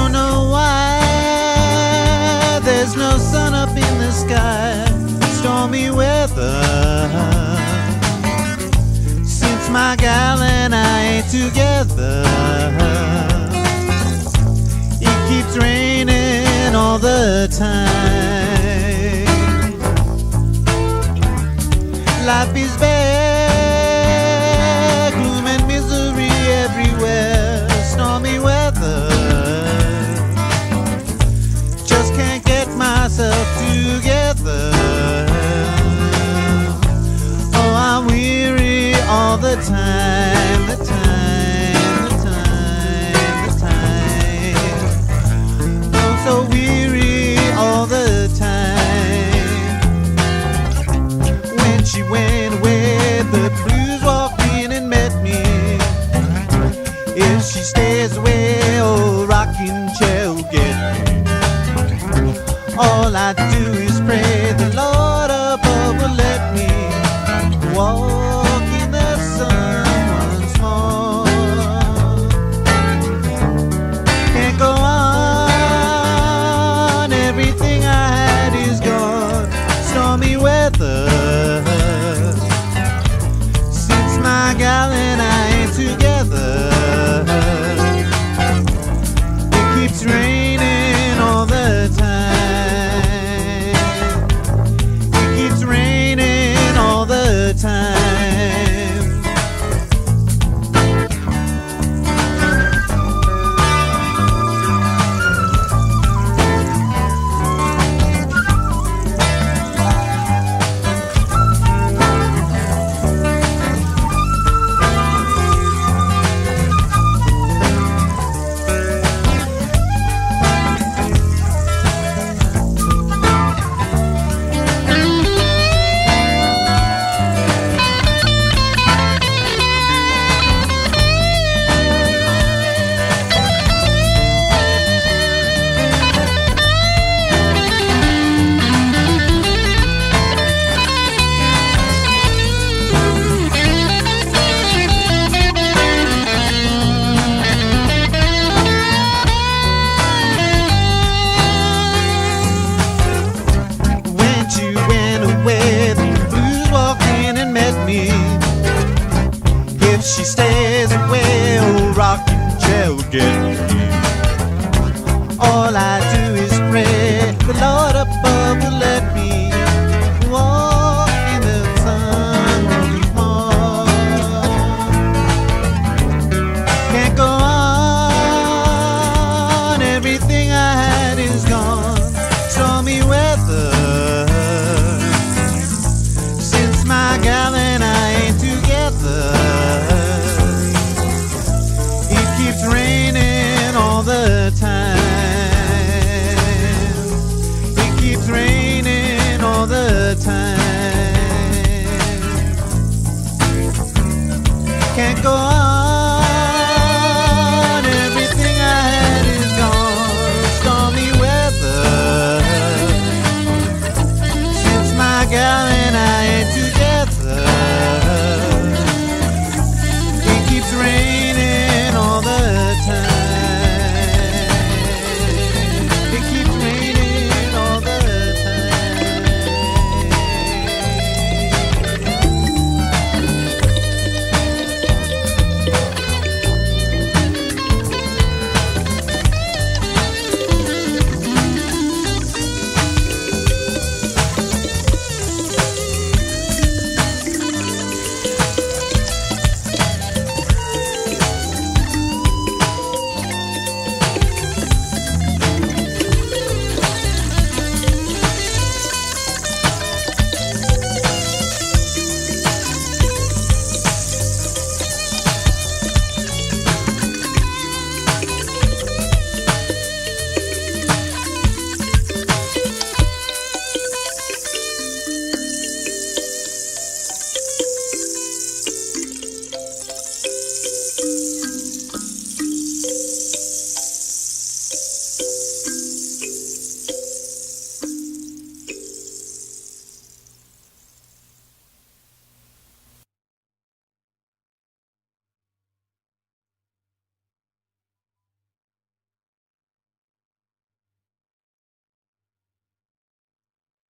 don't know why there's no sun up in the sky. Stormy weather. Since my gal and I ain't together, it keeps raining all the time. Life is bad, gloom and misery everywhere. Stormy weather. Just can't get myself together. Oh, I'm weary all the time, the time, the time, the time. Oh, so weary all the time. When she went away, the blues walked in and met me. If she stays away, oh, rocking chair will get me. All I do is pray the Lord above will let me walk in the sun once more. Can't go on, everything I had is gone. Stormy weather. Since my gal and I ain't together, it keeps raining all the time. It keeps raining all the time. If she stays away, oh, rocking chair will get me. All I do is pray the Lord above will let me walk in the sun once more. Can't go on, everything I had is gone. Stormy weather. Since my gal and I ain't together, it keeps raining all the time. It keeps raining all the time. Can't go on.